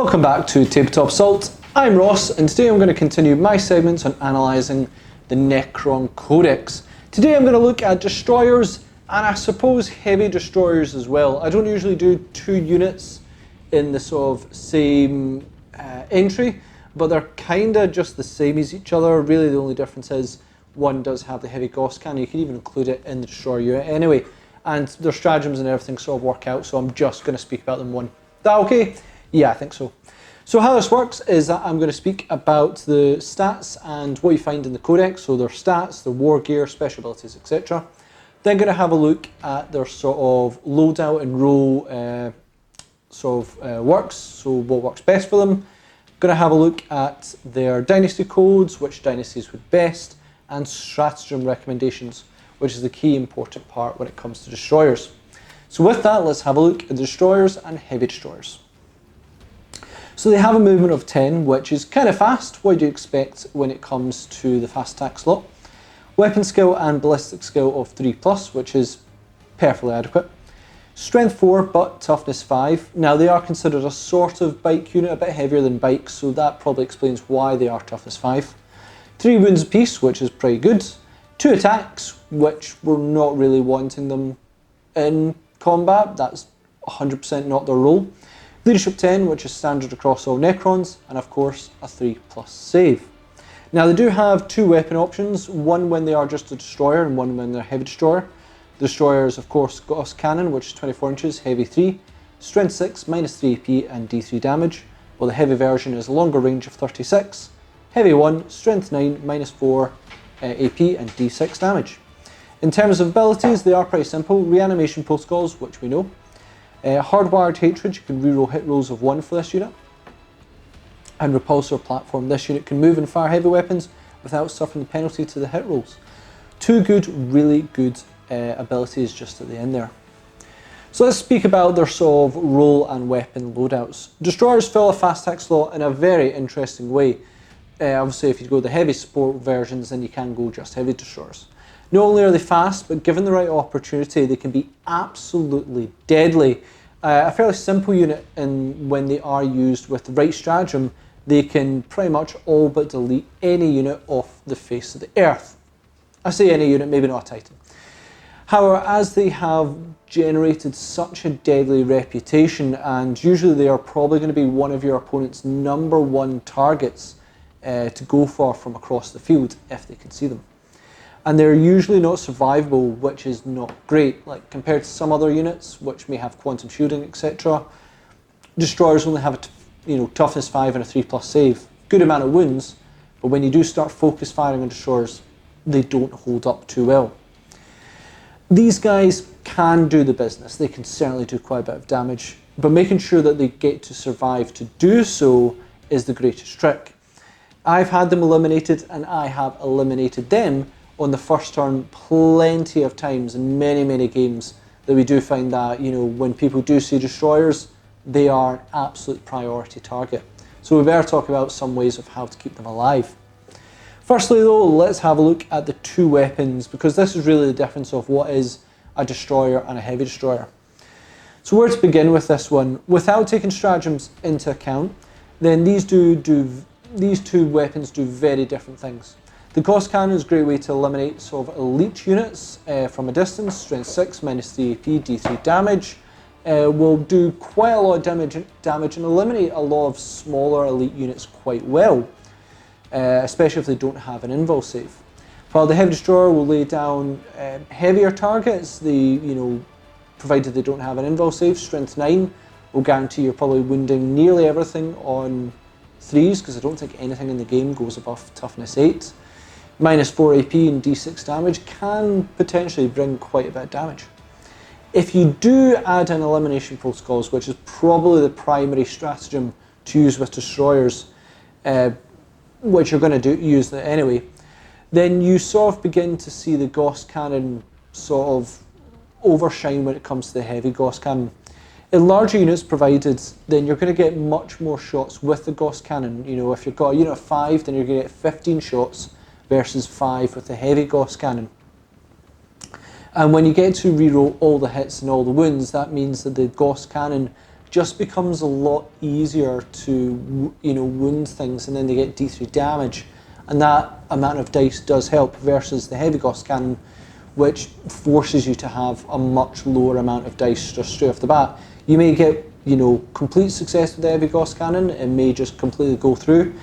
Welcome back to Tabletop Assault. I'm Ross, and today I'm going to continue my segments on analysing the Necron Codex. Today I'm going to look at destroyers, and I suppose heavy destroyers as well. I don't usually do two units in the sort of same entry, but they're kind of just the same as each other. Really the only difference is one does have the heavy Gauss cannon. You can even include it in the destroyer unit anyway, and their stratagems and everything sort of work out, so I'm just going to speak about them one. Is that okay? Yeah, I think so. So how this works is that I'm going to speak about the stats and what you find in the Codex, so their stats, their war gear, special abilities, etc. Then going to have a look at their sort of loadout and role works, so what works best for them. Going to have a look at their Dynasty codes, which dynasties would best, and stratagem recommendations, which is the key important part when it comes to destroyers. So with that, let's have a look at the destroyers and heavy destroyers. So they have a movement of 10, which is kind of fast. What do you expect when it comes to the fast attack slot? Weapon skill and ballistic skill of 3+, which is perfectly adequate. Strength 4, but toughness 5. Now they are considered a sort of bike unit, a bit heavier than bikes, so that probably explains why they are toughness 5. 3 wounds apiece, which is pretty good. 2 attacks, which we're not really wanting them in combat. That's 100% not their role. Leadership 10, which is standard across all Necrons, and of course a 3+ save. Now they do have 2 weapon options, one when they are just a destroyer and one when they're a heavy destroyer. The destroyer is of course Gauss cannon, which is 24 inches, heavy 3, strength 6, minus 3 AP and D3 damage, while the heavy version is a longer range of 36, heavy 1, strength 9, minus 4 AP and D6 damage. In terms of abilities, they are pretty simple. Reanimation protocols, which we know. Hardwired hatred, you can reroll hit rolls of 1 for this unit. And repulsor platform, this unit can move and fire heavy weapons without suffering the penalty to the hit rolls. 2 good, really good abilities just at the end there. So let's speak about their sort of role and weapon loadouts. Destroyers fill a fast attack slot in a very interesting way. Obviously if you go the heavy support versions, then you can go just heavy destroyers. Not only are they fast, but given the right opportunity, they can be absolutely deadly. A fairly simple unit, and when they are used with the right stratagem, they can pretty much all but delete any unit off the face of the earth. I say any unit, maybe not a Titan. However, as they have generated such a deadly reputation, and usually they are probably going to be one of your opponent's #1 targets to go for from across the field if they can see them. And they're usually not survivable, which is not great. Like compared to some other units, which may have quantum shielding, etc. Destroyers only have a toughness 5 and a 3+ save. Good amount of wounds, but when you do start focus firing on destroyers, they don't hold up too well. These guys can do the business. They can certainly do quite a bit of damage, but making sure that they get to survive to do so is the greatest trick. I've had them eliminated, and I have eliminated them on the first turn plenty of times in many games, that we do find that when people do see destroyers, they are an absolute priority target. So we better talk about some ways of how to keep them alive. Firstly though, let's have a look at the 2 weapons, because this is really the difference of what is a destroyer and a heavy destroyer. So where to begin with this one? Without taking stratagems into account, then these two weapons do very different things. The Gauss cannon is a great way to eliminate sort of elite units from a distance. Strength 6, minus 3 AP, D3 damage. Will do quite a lot of damage and eliminate a lot of smaller elite units quite well, especially if they don't have an invul save. While the heavy destroyer will lay down heavier targets, provided they don't have an invul save. Strength 9 will guarantee you're probably wounding nearly everything on 3s, because I don't think anything in the game goes above toughness 8. Minus 4 AP and D6 damage can potentially bring quite a bit of damage. If you do add in elimination protocols, which is probably the primary stratagem to use with destroyers, which you're going to use anyway, then you sort of begin to see the Gauss cannon sort of overshine when it comes to the heavy Gauss cannon. In larger units provided, then you're going to get much more shots with the Gauss cannon. If you've got a unit of 5, then you're going to get 15 shots versus 5 with the heavy Gauss cannon. And when you get to reroll all the hits and all the wounds, that means that the Gauss cannon just becomes a lot easier to, wound things, and then they get D3 damage. And that amount of dice does help, versus the heavy Gauss cannon, which forces you to have a much lower amount of dice just straight off the bat. You may get, complete success with the heavy Gauss cannon, it may just completely go through,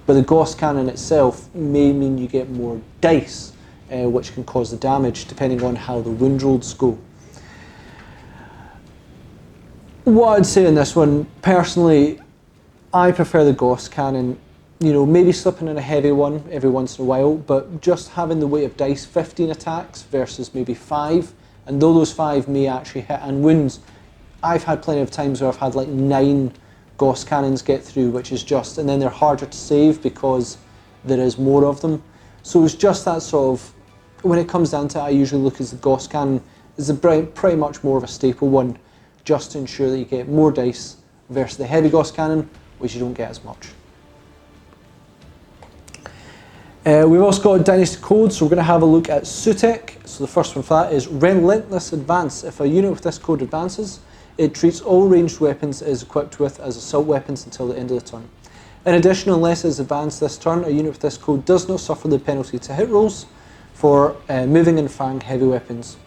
but the Gauss cannon itself may mean you get more dice, which can cause the damage depending on how the wound rolls go. What I'd say in this one, personally, I prefer the Gauss cannon. Maybe slipping in a heavy one every once in a while, but just having the weight of dice, 15 attacks versus maybe 5, and though those 5 may actually hit and wounds, I've had plenty of times where I've had like 9 Gauss cannons get through, which is just, and then they're harder to save because there is more of them. So it's just that sort of, when it comes down to it, I usually look at the Gauss cannon as pretty much more of a staple one, just to ensure that you get more dice versus the heavy Gauss cannon, which you don't get as much. We've also got Dynasty codes, so we're going to have a look at Sutek. So the first one for that is Relentless Advance. If a unit with this code advances, it treats all ranged weapons it is equipped with as assault weapons until the end of the turn. In addition, unless it is advanced this turn, a unit with this code does not suffer the penalty to hit rolls for moving and firing heavy weapons.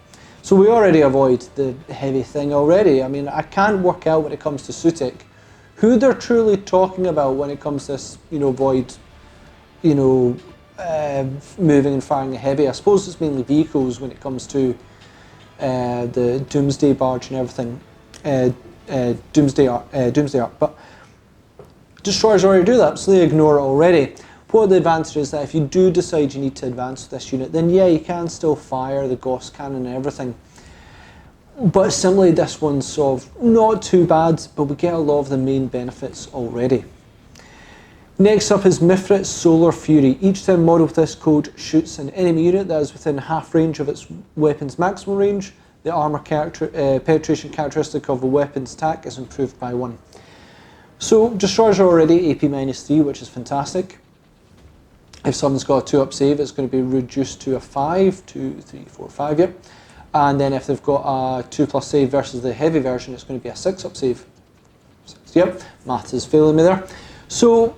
So we already avoid the heavy thing already. I mean, I can't work out when it comes to Sutek who they're truly talking about when it comes to this, void, moving and firing a heavy. I suppose it's mainly vehicles when it comes to the Doomsday Barge and everything, Doomsday Ark, but Destroyers already do that, so they ignore it already. What are the advantages is that if you do decide you need to advance this unit, then yeah, you can still fire the Gauss cannon and everything. But simply this one's sort of not too bad, but we get a lot of the main benefits already. Next up is Mithrit's Solar Fury. Each time model with this code shoots an enemy unit that is within half range of its weapon's maximum range, the armor penetration characteristic of the weapon's attack is improved by 1. So Destroyers are already AP -3, which is fantastic. If someone's got a 2-up save, it's going to be reduced to a 5, 2, 3, 4, 5, yep. And then if they've got a 2+ save versus the heavy version, it's going to be a 6-up save. 6, yep, maths is failing me there. So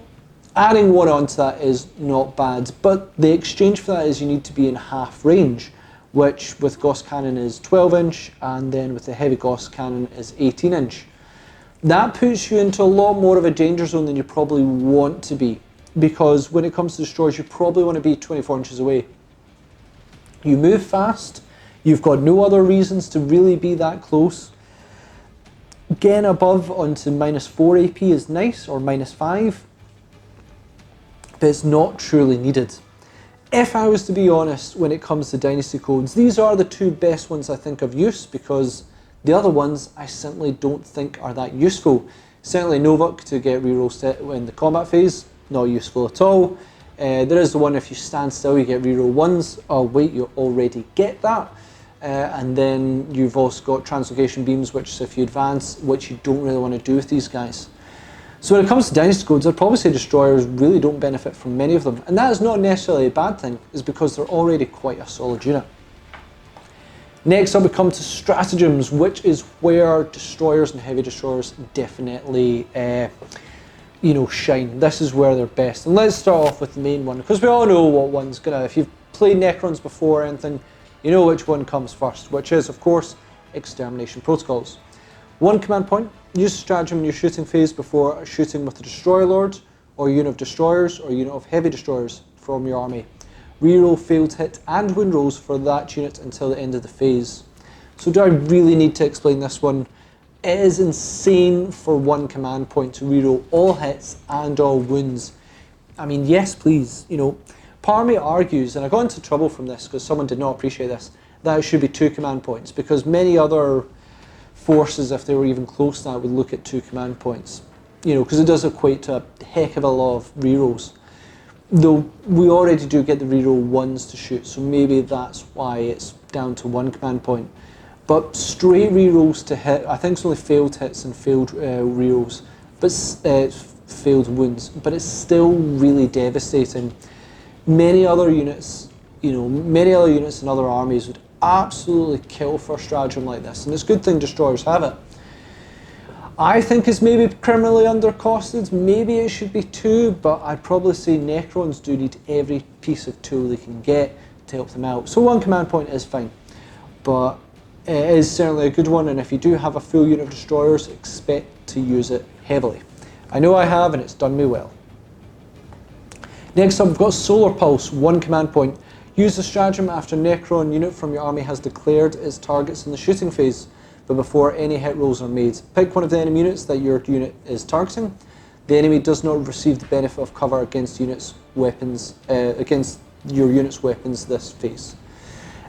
adding 1 onto that is not bad, but the exchange for that is you need to be in half range, which with Gauss cannon is 12 inch, and then with the heavy Gauss cannon is 18 inch. That puts you into a lot more of a danger zone than you probably want to be, because when it comes to Destroyers, you probably want to be 24 inches away. You move fast, you've got no other reasons to really be that close. Getting above onto -4 AP is nice, or -5, but it's not truly needed. If I was to be honest, when it comes to Dynasty codes, these are the 2 best ones I think of use, because the other ones I simply don't think are that useful. Certainly Novuk to get rerolls in the combat phase, not useful at all. There is the one if you stand still you get reroll 1s. Oh wait, you already get that. And then you've also got translocation beams, which if you advance, which you don't really want to do with these guys. So when it comes to Dynasty codes, I'd probably say Destroyers really don't benefit from many of them. And that is not necessarily a bad thing, it's because they're already quite a solid unit. Next up we come to stratagems, which is where Destroyers and Heavy Destroyers definitely shine. This is where they're best. And let's start off with the main one, because we all know what one's gonna, if you've played Necrons before or anything, you know which one comes first, which is of course Extermination Protocols. 1 command point, use stratagem in your shooting phase before shooting with the Destroyer Lord, or unit of Destroyers, or unit of Heavy Destroyers from your army. Reroll failed hit and wound rolls for that unit until the end of the phase. So do I really need to explain this one? It is insane for 1 command point to reroll all hits and all wounds. I mean, yes please, part of me argues, and I got into trouble from this because someone did not appreciate this, that it should be 2 command points, because many other forces, if they were even close to that, would look at 2 command points. Because it does equate to a heck of a lot of rerolls. Though we already do get the reroll 1s to shoot, so maybe that's why it's down to 1 command point. But straight rerolls to hit, I think it's only failed hits and failed rerolls, but failed wounds, but it's still really devastating. Many other units, in other armies would absolutely kill for a stratagem like this, and it's a good thing Destroyers have it. I think it's maybe criminally undercosted. Maybe it should be 2, but I'd probably say Necrons do need every piece of tool they can get to help them out. So 1 command point is fine, but it is certainly a good one, and if you do have a full unit of destroyers, expect to use it heavily. I know I have, and it's done me well. Next up, we've got Solar Pulse, 1 command point. Use the stratagem after a Necron unit from your army has declared its targets in the shooting phase, but before any hit rolls are made. Pick one of the enemy units that your unit is targeting. The enemy does not receive the benefit of cover against against your unit's weapons this phase.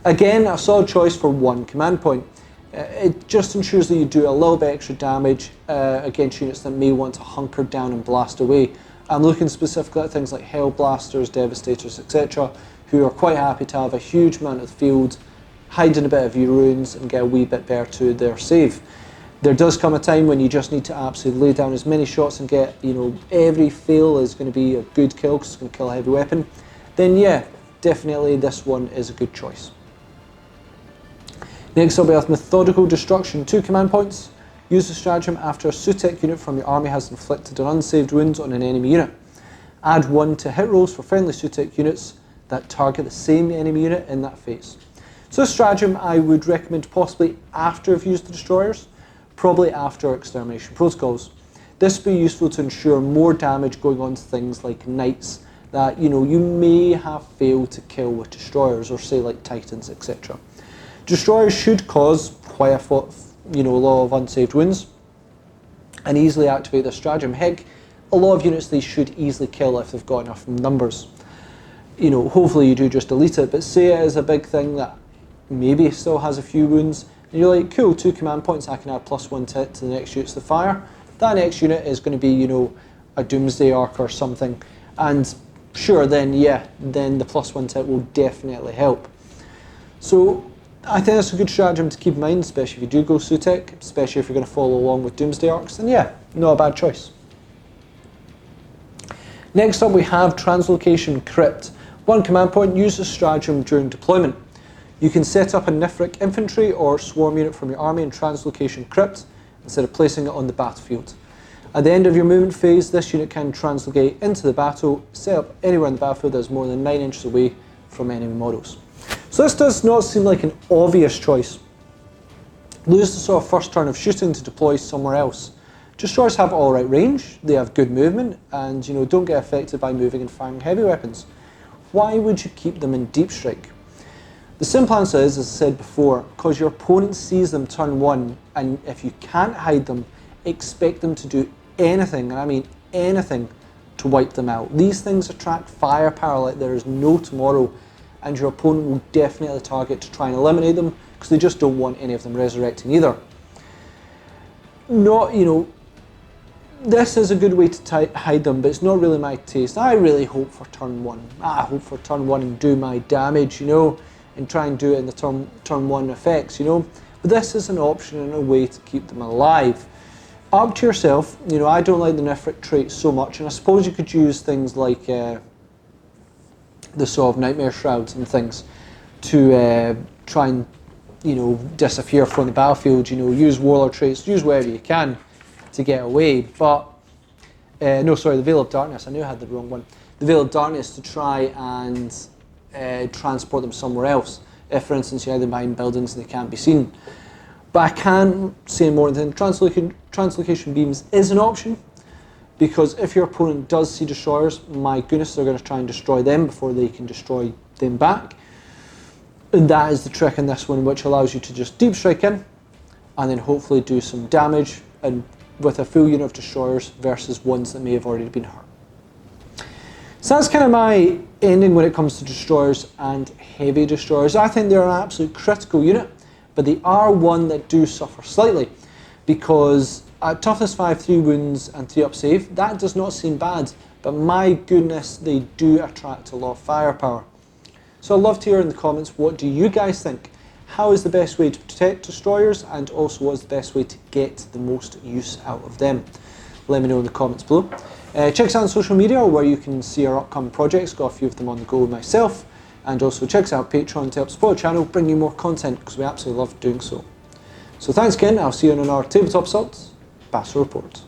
Again, a solid choice for 1 command point. It just ensures that you do a little bit extra damage against units that may want to hunker down and blast away. I'm looking specifically at things like Hell Blasters, Devastators, etc., who are quite happy to have a huge amount of the field, hide in a bit of your ruins and get a wee bit better to their save. There does come a time when you just need to absolutely lay down as many shots and get, every fail is going to be a good kill because it's going to kill a heavy weapon. Then yeah, definitely this one is a good choice. Next up we have Methodical Destruction, 2 command points. Use the stratagem after a Sutek unit from your army has inflicted an unsaved wound on an enemy unit. Add 1 to hit rolls for friendly Sutek units that target the same enemy unit in that phase. So this stratagem I would recommend possibly after you've used the destroyers, probably after Extermination protocols. This would be useful to ensure more damage going on to things like knights that you may have failed to kill with destroyers, or say like titans, etc. Destroyers should cause quite a lot of unsaved wounds and easily activate their stratagem. Heck, a lot of units they should easily kill if they've got enough numbers. Hopefully you do just delete it, but say it is a big thing that maybe still has a few wounds, and you're like, cool, 2 command points, I can add +1 to hit to the next units to fire. That next unit is going to be, a Doomsday Arc or something, and sure, then the +1 to hit will definitely help. So I think that's a good stratagem to keep in mind, especially if you do go Sutek, especially if you're going to follow along with Doomsday Arcs, then yeah, not a bad choice. Next up we have Translocation Crypt. 1 command point, use the stratagem during deployment. You can set up a Nifric infantry or swarm unit from your army in Translocation Crypt instead of placing it on the battlefield. At the end of your movement phase, this unit can translocate into the battle, set up anywhere in the battlefield that is more than 9 inches away from enemy models. So this does not seem like an obvious choice. Lose the sort of first turn of shooting to deploy somewhere else. Destroyers have alright range, they have good movement, and don't get affected by moving and firing heavy weapons. Why would you keep them in deep strike? The simple answer is, as I said before, because your opponent sees them turn 1, and if you can't hide them, expect them to do anything, and I mean anything, to wipe them out. These things attract firepower like there is no tomorrow, and your opponent will definitely target to try and eliminate them because they just don't want any of them resurrecting either. This is a good way to hide them, but it's not really my taste. I really hope for turn 1. I hope for turn 1 and do my damage, and try and do it in the turn 1 effects, But this is an option and a way to keep them alive. Up to yourself. I don't like the Nifric trait so much, and I suppose you could use things like the sort of Nightmare Shrouds and things to try and disappear from the battlefield. Use Warlord traits, use whatever you can to get away. But the Veil of Darkness. I knew I had the wrong one. The Veil of Darkness to try and transport them somewhere else. If, for instance, you hide them behind buildings and they can't be seen. But I can't say more than translocation beams is an option, because if your opponent does see destroyers, my goodness, they're going to try and destroy them before they can destroy them back. And that is the trick in this one, which allows you to just deep strike in and then hopefully do some damage and with a full unit of destroyers versus ones that may have already been hurt. So that's kind of my ending when it comes to destroyers and heavy destroyers. I think they're an absolute critical unit, but they are one that do suffer slightly, because at toughness 5, 3 wounds and 3 up save, that does not seem bad, but my goodness, they do attract a lot of firepower. So I'd love to hear in the comments, what do you guys think? How is the best way to protect destroyers, and also what is the best way to get the most use out of them? Let me know in the comments below. Check us out on social media where you can see our upcoming projects, got a few of them on the go myself, and also check us out on Patreon to help support the channel, bring you more content, because we absolutely love doing so. So thanks again, I'll see you on our Tabletop Assaults. Battle Report.